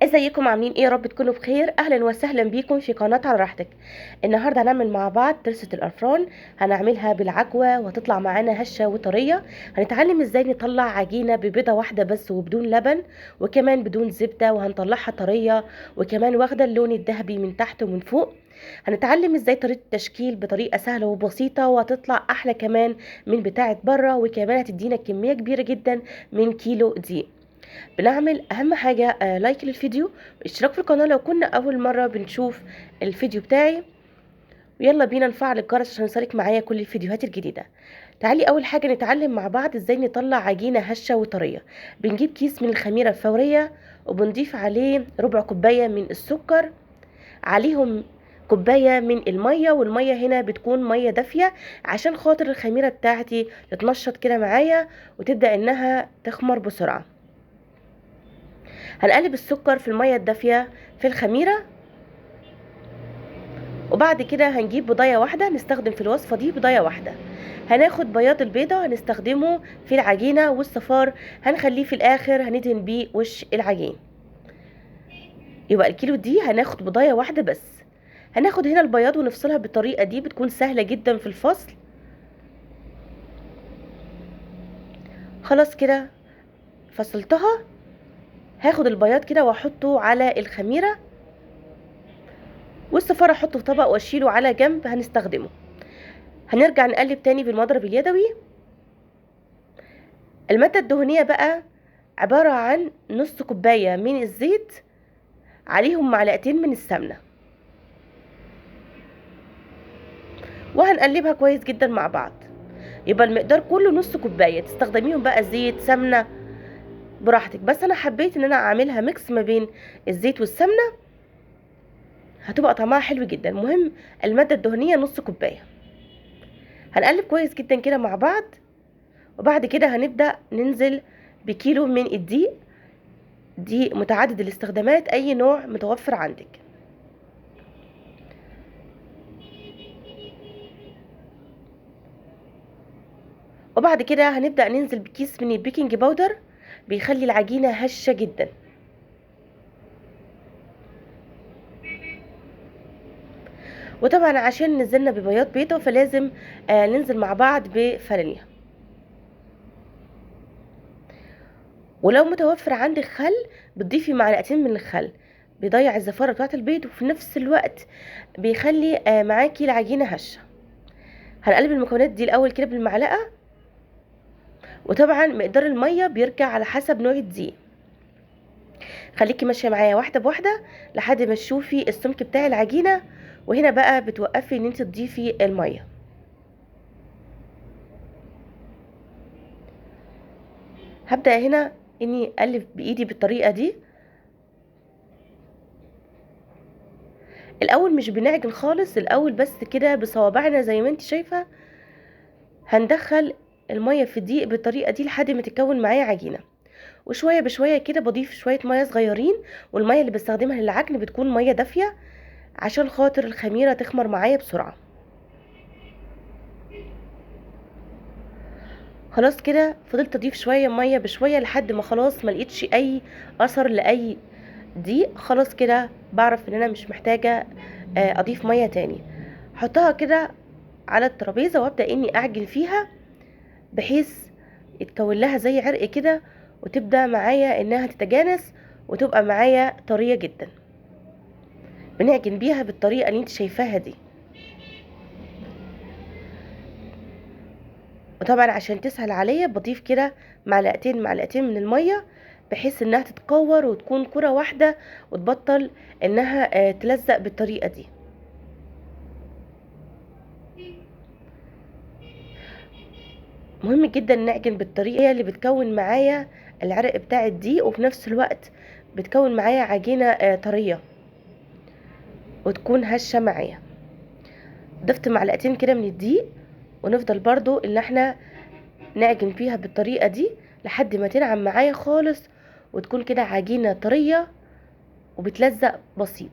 ازيكم عاملين ايه؟ يا رب تكونوا بخير. اهلا وسهلا بيكم في قناه على راحتك. النهارده هنعمل مع بعض ترسه القرفان. هنعملها بالعجوه وهتطلع معانا هشه وطريه. هنتعلم ازاي نطلع عجينه ببيضه واحده بس وبدون لبن، وكمان بدون زبده، وهنطلعها طريه وكمان واخده اللون الذهبي من تحت ومن فوق. هنتعلم ازاي طريقه التشكيل بطريقه سهله وبسيطه، وهتطلع احلى كمان من بتاعه بره، وكمان هتدينا كميه كبيره جدا من كيلو دقيق. بنعمل اهم حاجة لايك للفيديو واشتراك في القناة لو كنا اول مرة بنشوف الفيديو بتاعي، ويلا بينا نفعل الجرس عشان يوصلك معايا كل الفيديوهات الجديدة. تعالي اول حاجة نتعلم مع بعض ازاي نطلع عجينة هشة وطرية. بنجيب كيس من الخميرة الفورية وبنضيف عليه ربع كوباية من السكر، عليهم كوباية من المية، والمية هنا بتكون مية دافية عشان خاطر الخميرة بتاعتي تتنشط كده معايا وتبدأ انها تخمر بسرعة. هنقلب السكر في المية الدافية في الخميرة، وبعد كده هنجيب بيضاية واحدة. نستخدم في الوصفة دي بيضاية واحدة. هناخد بياض البيضة هنستخدمه في العجينة، والصفار هنخليه في الآخر هندهن بيه وش العجين. يبقى الكيلو دي هناخد بيضاية واحدة بس. هناخد هنا البياض ونفصلها بالطريقة دي، بتكون سهلة جدا في الفصل. خلاص كده فصلتها. هاخد البياض كده واحطه على الخميرة، والصفار احطه في طبق واشيله على جنب هنستخدمه. هنرجع نقلب تاني بالمضرب اليدوي. المادة الدهنية بقى عبارة عن نص كوباية من الزيت، عليهم معلقتين من السمنة، وهنقلبها كويس جدا مع بعض. يبقى المقدار كله نص كوباية، تستخدميهم بقى زيت سمنة براحتك، بس انا حبيت ان انا اعملها ميكس ما بين الزيت والسمنة، هتبقى طعمها حلو جدا. المهم المادة الدهنية نص كوباية. هنقلب كويس جدا كده مع بعض، وبعد كده هنبدأ ننزل بكيلو من الدقيق. دي متعدد الاستخدامات، اي نوع متوفر عندك. وبعد كده هنبدأ ننزل بكيس من البيكنج باودر، بيخلي العجينة هشة جدا. وطبعا عشان نزلنا ببياض بيضة فلازم ننزل مع بعض بفانيليا. ولو متوفر عندك خل بتضيفي معلقتين من الخل، بيضيع الزفارة بتاعة البيض وفي نفس الوقت بيخلي معاكي العجينة هشة. هنقلب المكونات دي الأول كده بالمعلقة، وطبعا مقدار المية بيرجع على حسب نوع الدقيق. خليكي ماشيه معايا واحده بواحده لحد ما تشوفي السمك بتاع العجينه، وهنا بقى بتوقفي ان انت تضيفي الميه. هبدا هنا اني اقلب بايدي بالطريقه دي. الاول مش بنعجن خالص، الاول بس كده بصوابعنا زي ما انت شايفه. هندخل الميه في الدقيق بالطريقه دي لحد ما تتكون معايا عجينه، وشويه بشويه كده بضيف شويه ميه صغيرين. والميه اللي بستخدمها للعجن بتكون ميه دافيه عشان خاطر الخميره تخمر معايا بسرعه. خلاص كده فضلت اضيف شويه ميه بشويه لحد ما خلاص ما لقيتش اي اثر لاي دقيق. خلاص كده بعرف ان انا مش محتاجه اضيف ميه تاني. احطها كده على الترابيزه وابدا اني اعجن فيها بحيث يتكون لها زي عرق كده، وتبدا معايا انها تتجانس وتبقى معايا طريه جدا. بنعجن بيها بالطريقه اللي انت شايفاها دي. وطبعا عشان تسهل عليا بضيف كده معلقتين من الميه بحيث انها تتكور وتكون كرة واحدة، وتبطل انها تلزق بالطريقة دي. مهم جدا نعجن بالطريقة اللي بتكون معايا العرق بتاع الدقيق، وفي نفس الوقت بتكون معايا عجينة طرية وتكون هشة معايا. ضفت معلقتين كده من الدقيق، ونفضل برضو ان احنا نعجن فيها بالطريقة دي لحد ما تنعم معايا خالص، وتكون كده عجينة طرية وبتلزق بسيط،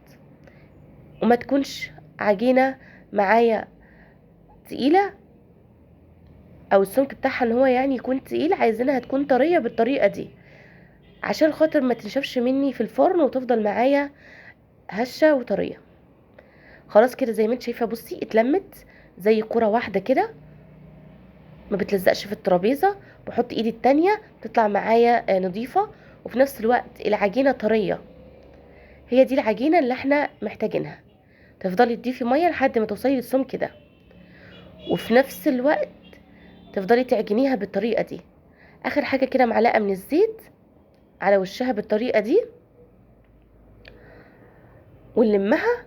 وما تكونش عجينة معايا تقيلة، او السمك بتاعها ان هو يعني يكون تقيل. عايزينها تكون طرية بالطريقة دي. عشان خاطر ما تنشفش مني في الفرن وتفضل معايا هشه وطريه. خلاص كده زي ما انت شايفه، بصي اتلمت زي كرة واحده كده، ما بتلزقش في الترابيزه. بحط ايدي التانية تطلع معايا نظيفه، وفي نفس الوقت العجينه طريه. هي دي العجينه اللي احنا محتاجينها. تفضلي تضيفي ميه لحد ما توصلي للسمك ده، وفي نفس الوقت تفضلي تعجنيها بالطريقه دي. اخر حاجه كده معلقه من الزيت على وشها بالطريقه دي، ونلمها.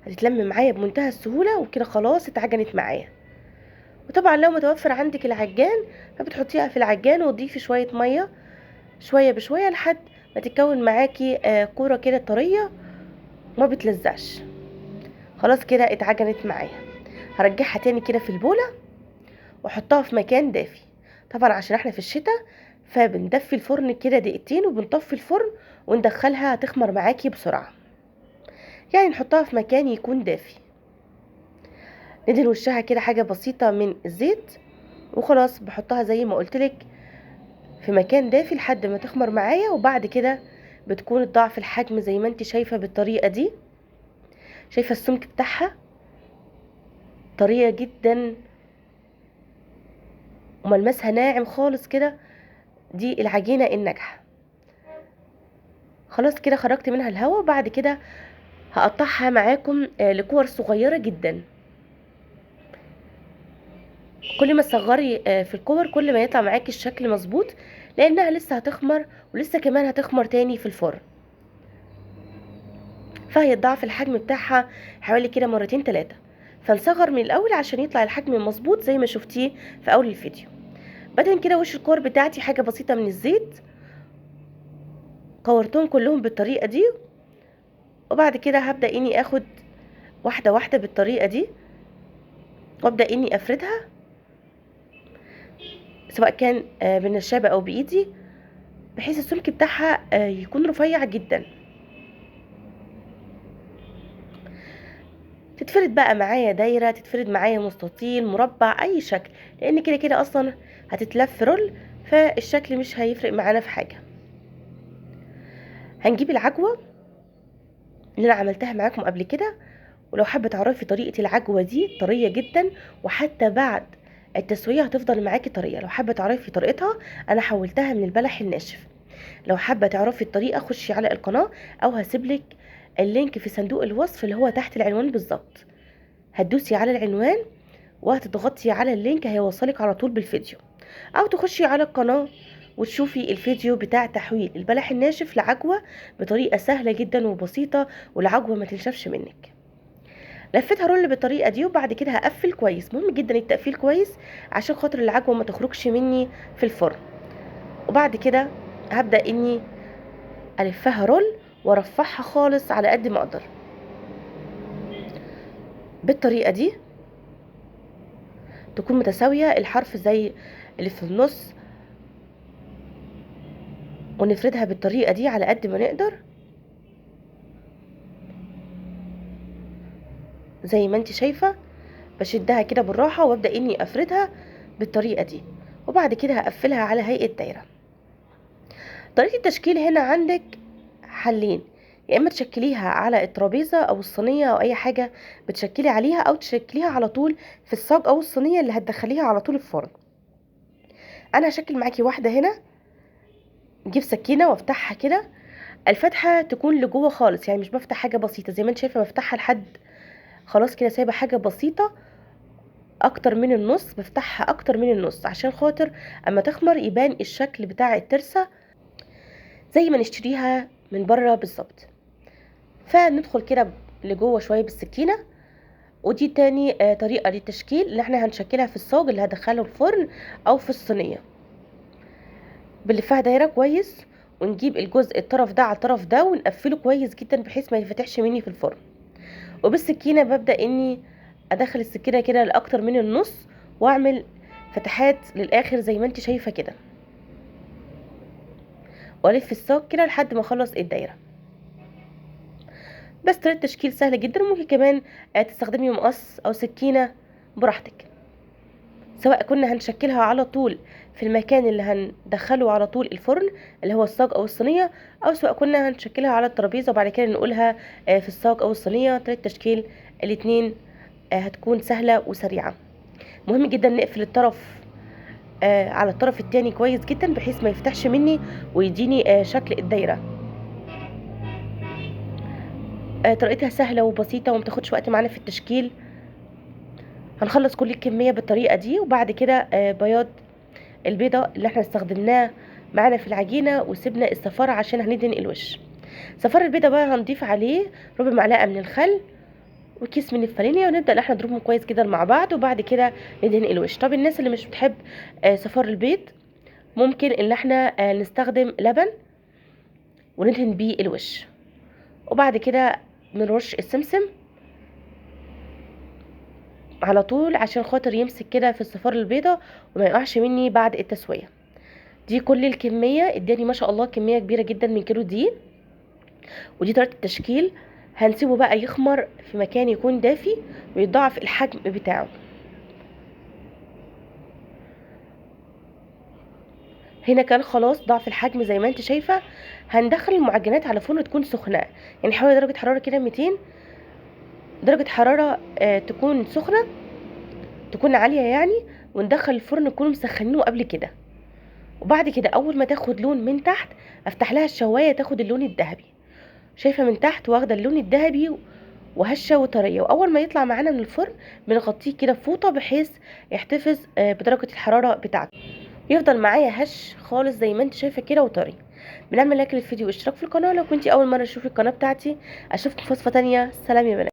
هتتلم معايا بمنتهى السهوله، وكده خلاص اتعجنت معايا. وطبعا لو متوفر عندك العجان فبتحطيها في العجان وتضيفي شويه ميه شويه بشويه لحد ما تتكون معاكي كوره كده طريه ما بتلزقش. خلاص كده اتعجنت معايا. هرجعها تاني كده في البوله واحطها في مكان دافي. طبعا عشان احنا في الشتاء فبندفي الفرن كده دقيقتين وبنطفي الفرن وندخلها تخمر معاكي بسرعه. يعني نحطها في مكان يكون دافي، ندهن وشها كده حاجه بسيطه من الزيت، وخلاص بحطها زي ما قلتلك في مكان دافي لحد ما تخمر معايا. وبعد كده بتكون ضعف الحجم زي ما انت شايفه بالطريقه دي. شايفه السمك بتاعها طريه جدا وملمسها ناعم خالص كده. دي العجينه الناجحه. خلاص كده خرجت منها الهواء. وبعد كده هقطعها معاكم لكور صغيره جدا. كل ما تصغري في الكور كل ما يطلع معاكي الشكل مظبوط، لانها لسه هتخمر ولسه كمان هتخمر تاني في الفرن. فهي ضعف الحجم بتاعها حوالي كده مرتين 3. فنصغر من الاول عشان يطلع الحجم مظبوط زي ما شفتيه في اول الفيديو. بدهن كده وش الكور بتاعتي حاجه بسيطه من الزيت، كورتهم كلهم بالطريقه دي. وبعد كده هبدا اني اخد واحده واحده بالطريقه دي، وابدا اني افردها سواء كان بالنشابه او بايدي، بحيث السمك بتاعها يكون رفيع جدا. تتفرد بقى معايا دايره، تتفرد معايا مستطيل، مربع، اي شكل، لان كده كده اصلا هتتلف رول، فالشكل مش هيفرق معانا في حاجه. هنجيب العجوه اللي انا عملتها معاكم قبل كده، ولو حابه تعرفي طريقه العجوه دي طريه جدا، وحتى بعد التسويه هتفضل معاكي طريه. لو حابه تعرفي طريقتها، انا حولتها من البلح الناشف. لو حابه تعرفي الطريقه خشي على القناه، او هسيبلك اللينك في صندوق الوصف اللي هو تحت العنوان بالظبط. هتدوسي على العنوان وهتضغطي على اللينك، هيوصلك على طول بالفيديو، او تخشي على القناه وتشوفي الفيديو بتاع تحويل البلح الناشف لعجوه بطريقه سهله جدا وبسيطه، والعجوه ما تنشفش منك. لفيتها رول بالطريقه دي، وبعد كده هقفل كويس. مهم جدا التقفيل كويس عشان خاطر العجوه ما تخرجش مني في الفرن. وبعد كده هبدا اني الفها رول وارفعها خالص على قد ما اقدر بالطريقه دي، تكون متساويه الحرف زي اللي في النص، ونفردها بالطريقه دي على قد ما نقدر زي ما انت شايفه. بشدها كده بالراحه وابدا اني افردها بالطريقه دي، وبعد كده هقفلها على هيئه دايره. طريقه التشكيل هنا عندك حلين: يا اما تشكليها على الترابيزه او الصينيه او اي حاجه بتشكلي عليها، او تشكليها على طول في الصاج او الصينيه اللي هتدخليها على طول الفرن. انا هشكل معاكي واحده هنا. نجيب سكينه وافتحها كده، الفتحه تكون لجوه خالص، يعني مش بفتح حاجه بسيطه زي ما انت شايفه بفتحها لحد خلاص كده، سايبه حاجه بسيطه اكتر من النص. بفتحها اكتر من النص عشان خاطر اما تخمر يبان الشكل بتاع الترسه زي ما نشتريها من بره بالظبط. فندخل كده لجوه شويه بالسكينه. ودي تاني طريقه للتشكيل اللي احنا هنشكلها في الصاج اللي هدخله الفرن او في الصينيه. بنلفها دايره كويس، ونجيب الجزء الطرف ده على الطرف ده ونقفله كويس جدا بحيث ما يفتحش مني في الفرن. وبالسكينه ببدا اني ادخل السكينه كده لاكتر من النص، واعمل فتحات للاخر زي ما انت شايفه كده، والف الصاج كده لحد ما اخلص الدايره. بس طريقه تشكيل سهله جدا. وممكن كمان تستخدمي مقص او سكينه براحتك، سواء كنا هنشكلها على طول في المكان اللي هندخله على طول الفرن، اللي هو الصاج او الصينيه، او سواء كنا هنشكلها على الترابيزه وبعد كده نقولها في الصاج او الصينيه. طريقه تشكيل الاتنين هتكون سهله وسريعه. مهم جدا نقفل الطرف على الطرف التاني كويس جدا بحيث ما يفتحش مني ويديني شكل الدايره. طريقتها سهله وبسيطه وما تاخدش وقت معانا في التشكيل. هنخلص كل الكميه بالطريقه دي، وبعد كده بياض البيضه اللي احنا استخدمناه معانا في العجينه وسيبنا الصفار عشان هندهن الوش. صفار البيضه بقى هنضيف عليه ربع معلقه من الخل وكيس من الفانيليا، ونبدا ان احنا نضربهم كويس جدا مع بعض، وبعد كده ندهن الوش. طب الناس اللي مش بتحب صفار البيض، ممكن ان احنا نستخدم لبن وندهن بيه الوش، وبعد كده نرش السمسم على طول عشان خاطر يمسك كده في الصفار البيضه وما يقعش مني بعد التسويه. دي كل الكميه، اداني ما شاء الله كميه كبيره جدا من كيلو دقيق. ودي طريقه التشكيل. هنسيبه بقى يخمر في مكان يكون دافي ويضاعف الحجم بتاعه. هنا كان خلاص ضعف الحجم زي ما انت شايفه. هندخل المعجنات على فرن تكون سخنه، يعني حوالي درجه حراره كده 200 درجه حراره تكون سخنه، تكون عاليه يعني. وندخل الفرن نكون مسخنينه قبل كده، وبعد كده اول ما تاخد لون من تحت افتح لها الشوايه تاخد اللون الذهبي. شايفه من تحت واخده اللون الذهبي وهشه وطريه. واول ما يطلع معانا من الفرن بنغطيه كده بفوطه بحيث يحتفظ بدرجه الحراره بتاعته، يفضل معايا هش خالص زي ما انت شايفه كده وطري. بنعمل لايك للفيديو واشتراك في القناه لو كنتي اول مره تشوفي القناه بتاعتي. اشوفكم في وصفه تانية. سلام يا بنات.